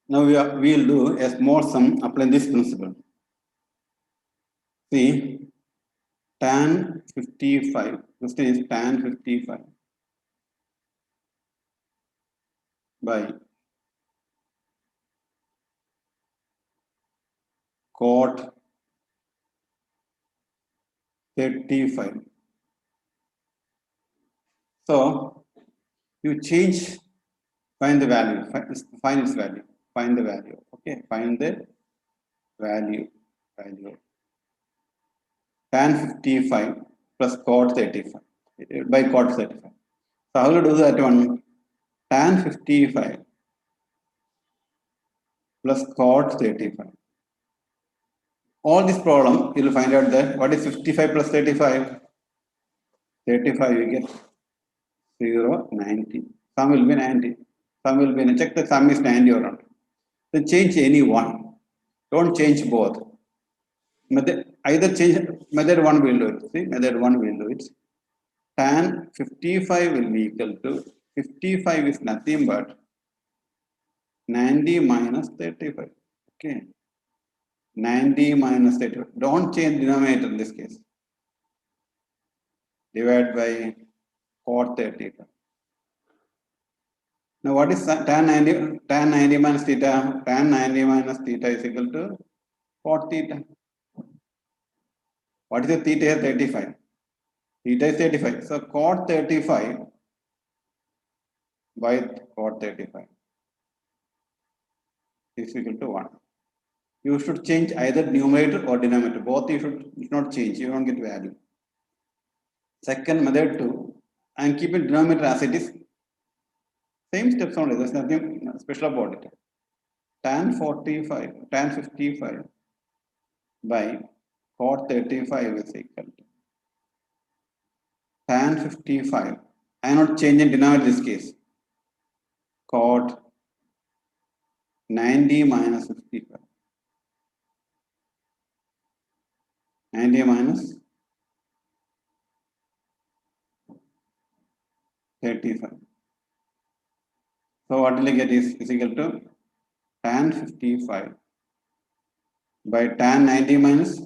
Now we'll do a small sum applying this principle. See, tan 55. Question is tan 55 by cot 35. So you change, find the value, find its value, find the value. Okay, find the value. Tan 55 plus cot 35 by cot 35. So how will you do that one? Tan 55 plus cot 35. All this problem, you will find out that what is 55 plus 35? 35 you get 0, 90. Sum will be 90. Sum will be, check the sum is 90 or not. Then change any one. Don't change both. Method, either change, method 1 will do it. See, method 1 will do it. Tan 55 will be equal to, 55 is nothing but 90 minus 35. Okay. 90 minus 35. Don't change denominator in this case. Divide by cot 35. Now what is tan 90 minus theta? Tan 90 minus theta is equal to cot theta. What is the theta here? 35. Theta is 35. So cot 35 by cot 35 is equal to 1. You should change either numerator or denominator. Both you should not change. You don't get value. Second, method 2. I am keeping denominator as it is. Same steps only. There's nothing special about it. Tan 45, tan 55 by cot 35 is equal to tan 55. I am not changing denominator in this case. Cot 90 minus 55. 90 minus 35. So what will you get is equal to tan 55 by tan 90 minus,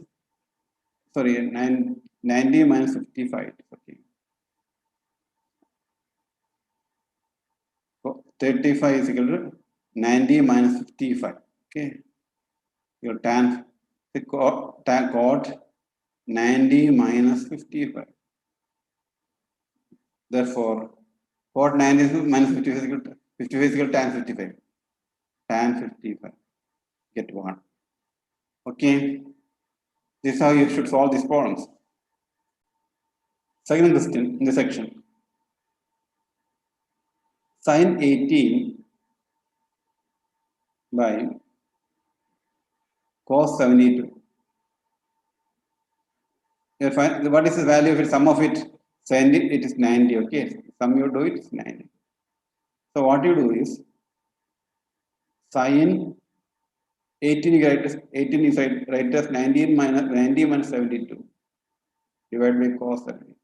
sorry, 90 minus 55. Okay. So 35 is equal to 90 minus 55. Okay. Your tan cot 90 minus 55. Therefore, cot 90 minus 55 is equal to 55 is equal to tan 55. Tan 55. Get 1. Okay. This is how you should solve these problems. Second question in the section. Sin 18 by cos 72. What is the value of it? Sum of it, 70, it is 90. Okay. Sum you do it is 90. So what you do is sin 18 you write as 18 is write as 19 minus 90 minus 72 divided by cos 70.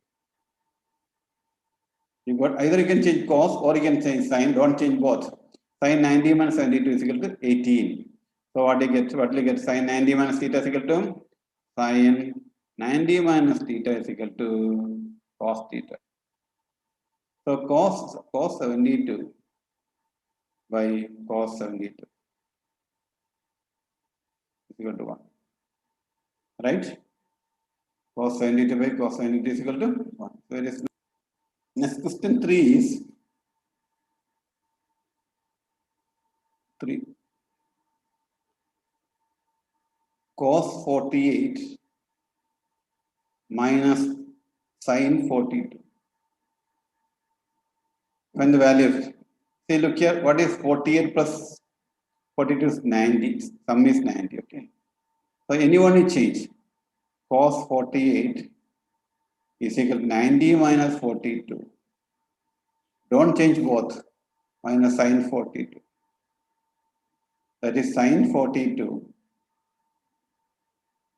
You got either you can change cos or you can change sin. Don't change both. Sin 90 minus 72 is equal to 18. So what do you get? What will you get? Sin 90 minus theta is equal to sin 90 minus theta is equal to cos theta. So cos 72 by cos 72 is equal to 1. Right? Cos 72 by cos 72 is equal to 1. So it is. Next question 3 is 3. Cos 48 minus sin 42. When the value of, see, look here, what is 48 plus 42 is 90. Sum is 90. Okay. So anyone you change. Cos 48 is equal to 90 minus 42. Don't change both. Minus sin 42. That is sin 42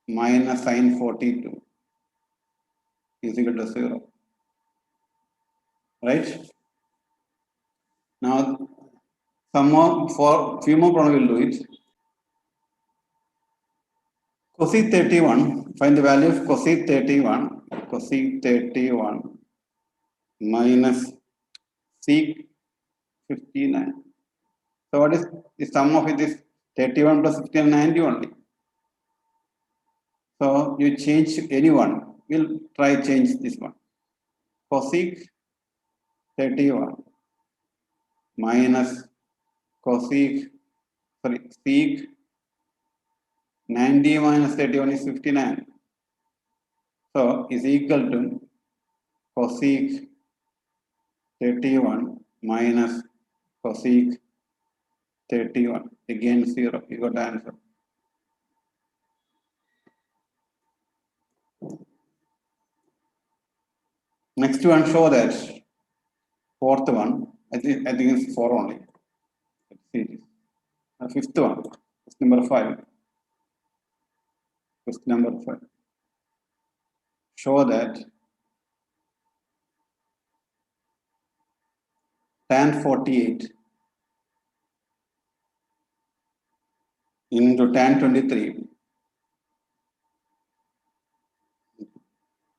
minus sin 42 is equal to 0. Right? Now, some more, for few more problem we'll do it. Cosec 31, find the value of cosec 31, cosec 31 minus sec 59. So what is the sum of it is 31 plus 59, 90 only. So you change any one. We'll try change this one. Cosec 31 minus cosec, sorry, sec 90 minus 31 is 59. So is equal to cosec 31 minus cosec 31. Again 0. You got the answer. Next one, show that fourth one. I think it's 4 only. Let's see. Fifth one. Question number 5. Question number 5. Show that tan 48 into tan 23,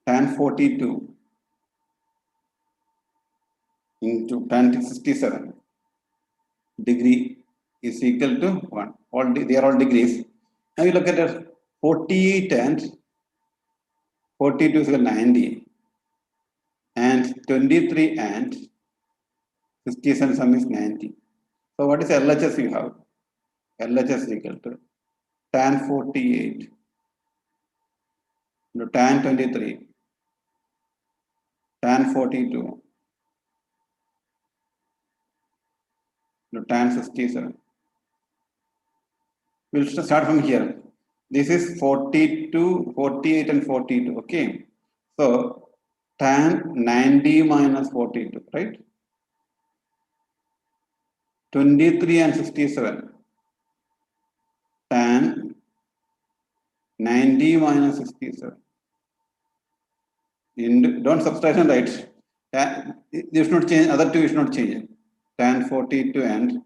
tan 42 into tan 67 degree is equal to 1. All they are all degrees. Now you look at it, 48 and 42 is equal to 90, and 23 and 67 sum is 90. So what is LHS you have? LHS is equal to tan 48 into tan 23, tan 42 into tan 67. We'll start from here. This is 42, 48 and 42, okay? So tan 90 minus 42, right? 23 and 67. Tan 90 minus 67. Don't subtraction, right? You should not change, other two you should not change it. Tan 42 and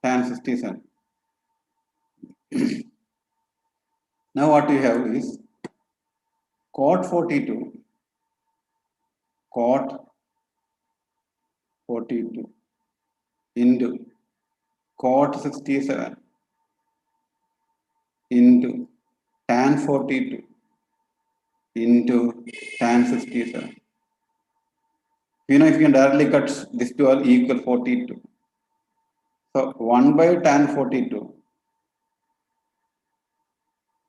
tan 67. Now what we have is cot 42, cot 42 into cot 67 into tan 42 into tan 67. You know, if you can directly cut this two are equal 42. So 1 by tan 42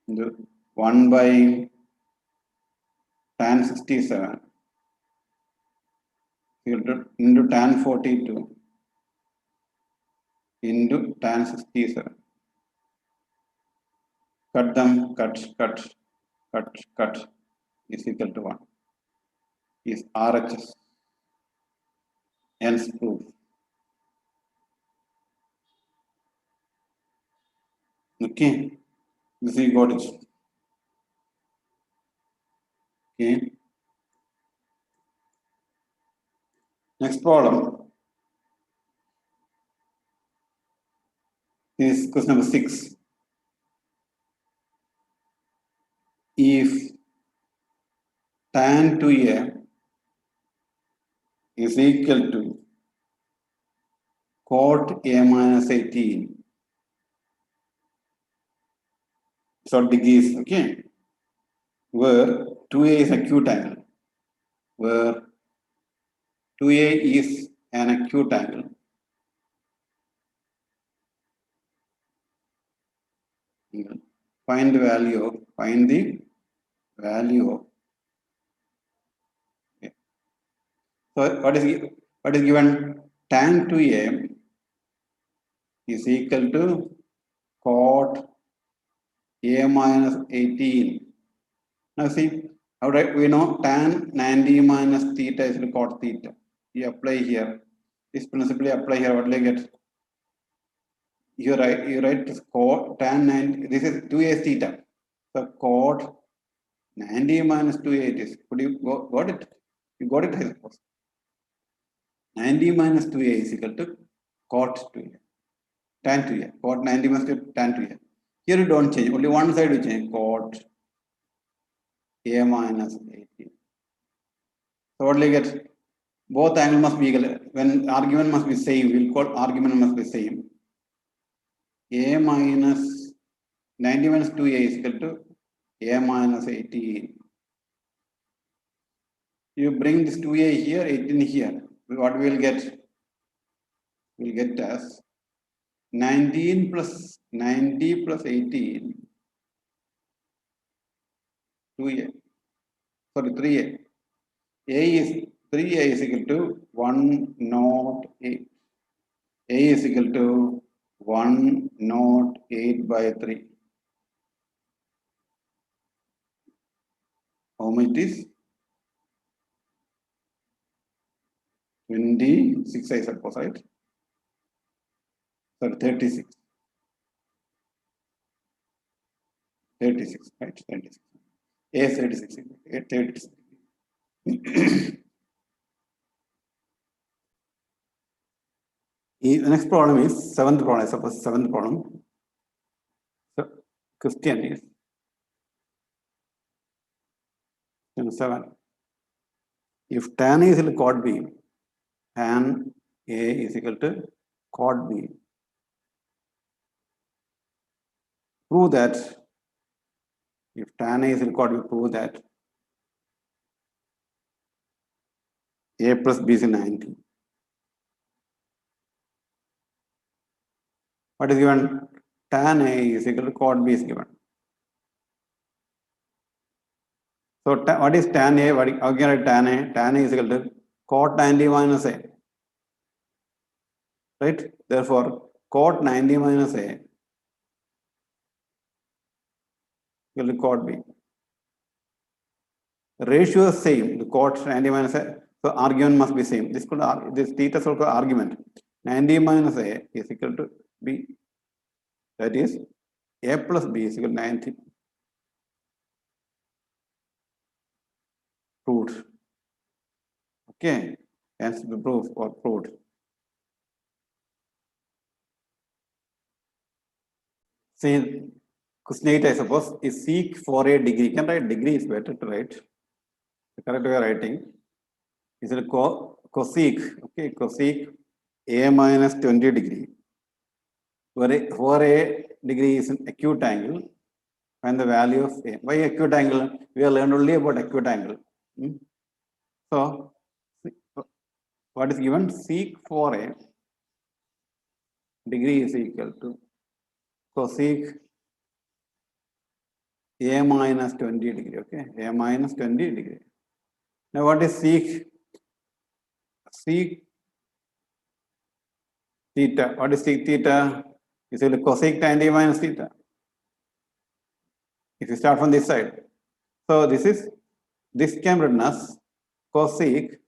into 1 by tan 67 into tan 42 into tan 67. Cut them, cut is equal to 1. Is RHS. Hence proof. Okay, this we got it. Okay. Next problem is question number 6. If tan 2a is equal to cot a minus 18, so degrees, okay, where 2a is acute angle, where 2a is an acute angle, find the value of, okay. So what is given? Tan 2a is equal to cot a minus 18. Now see, how right, we know tan 90 minus theta is equal to cot theta. You apply here. This principle apply here. What will I get? You write this cot tan 90. This is 2a theta. So cot 90 minus 2a it is. Could you got it? You got it, I suppose. 90 minus 2a is equal to cot 2a. tan 2a. Cot 90 must be tan 2a. Here you don't change, only one side you change, cot a minus 18. So what will you get? Both angle must be equal. When argument must be same, we'll call argument must be same. A minus 90 minus 2a is equal to a minus 18. You bring this 2a here, 18 here. What we will get? We'll get as 19 plus 90 plus 18. 2a. Sorry, 3a. A is 3a is equal to 108. A is equal to 108 by 3. How much it is? 26, I suppose, right? Sorry, 36. 36, right? 36. A is 36. 36. The next problem is seventh problem. I suppose seventh problem. So, question is 7. If tan A is equal to cot B, tan A is equal to cot B. Prove that if tan A is equal to cot B, prove that A plus B is 90. What is given? Tan A is equal to cot B is given. So what is tan A? What again tan A? Tan A is equal to cot 90 minus A. Right? Therefore, cot 90 minus A equal to cot B. The ratio is same. The cot 90 minus A. So argument must be same. This could this theta is also argument. 90 minus A is equal to B. That is A plus B is equal to 90. Proved. Okay. Hence the proof or proved. See, question 8, I suppose, is seek for a degree. You can write degree is better to write. The correct way of writing is a cosec. Okay, cosec A minus 20 degree. For a degree is an acute angle. Find the value of A. Why acute angle? We have learned only about acute angle. So, what is given? Seek for a degree is equal to cosec A minus 20 degree. Okay, A minus 20 degree. Now, what is sec? Sec theta. What is sec theta? Is it cosec 90 minus theta? If you start from this side. So this can be written as cosec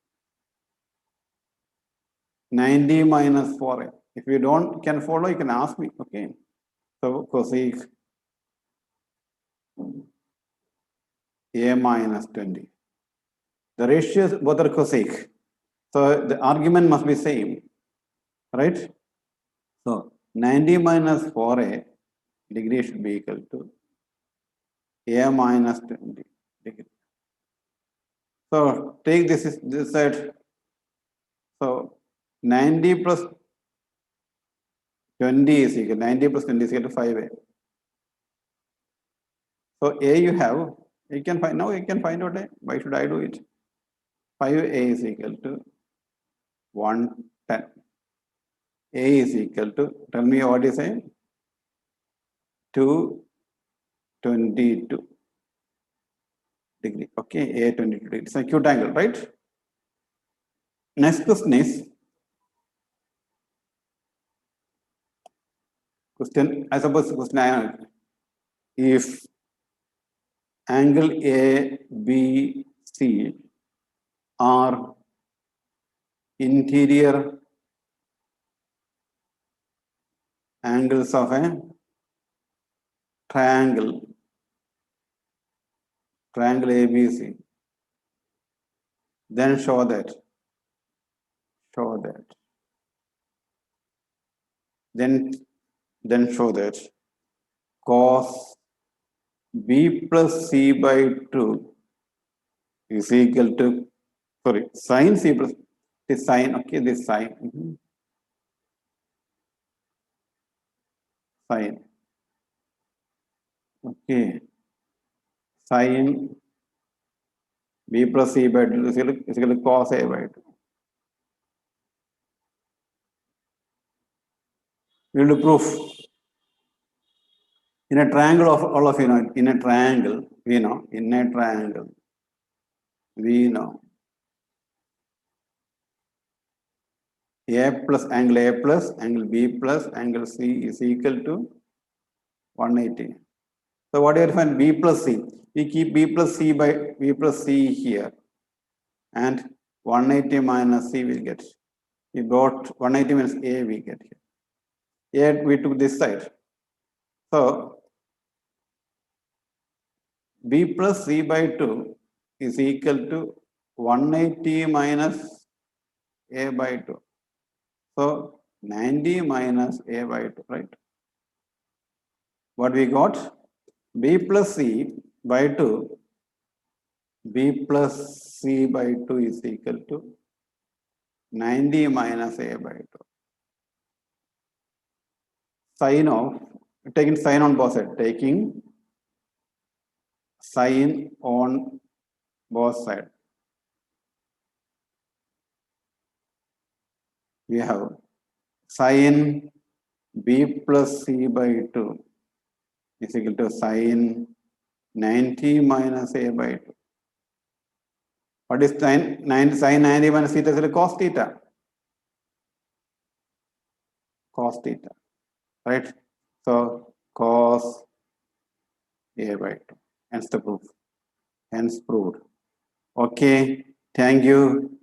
90 minus 4a. If you don't can follow, you can ask me. Okay. So cosec A minus 20. The ratios both are cosec. So the argument must be same. Right? So 90 minus 4a degree should be equal to A minus 20 degree. So take this side. So 90 plus 20 is equal, 90 plus 20 is equal to 5a. So A you have, you can find, now you can find out A. Why should I do it? 5a is equal to 110. A is equal to, tell me what is A? 222 degree. Okay, A 22 degree. It's an acute angle, right? Next question is, I suppose question 9. If angle A, B, C are interior angles of a triangle ABC, then show that then then show that cos b plus c by 2 is equal to, sorry, sin c plus, this sine, okay, this sine, sine, okay, sine b plus c by 2 is equal to cos a by 2. We will do proof. In a triangle, of all of you know, in a triangle, we know, in a triangle, we know a plus angle b plus angle c is equal to 180. So what do you find? B plus c. We keep b plus c by b plus c here, and 180 minus c will get. We got 180 minus a we get here. A we took this side. So b plus c by 2 is equal to 180 minus a by 2. So 90 minus a by 2, right? What we got? B plus c by 2, b plus c by 2 is equal to 90 minus a by 2. Sine of, taking sine on both sides, taking sine on both sides. We have sine b plus c by 2 is equal to sine 90 minus a by 2. What is sine 90 minus theta? Is cos theta. Cos theta, right? So cos a by 2. Hence the proof. Hence proved. Okay. Thank you.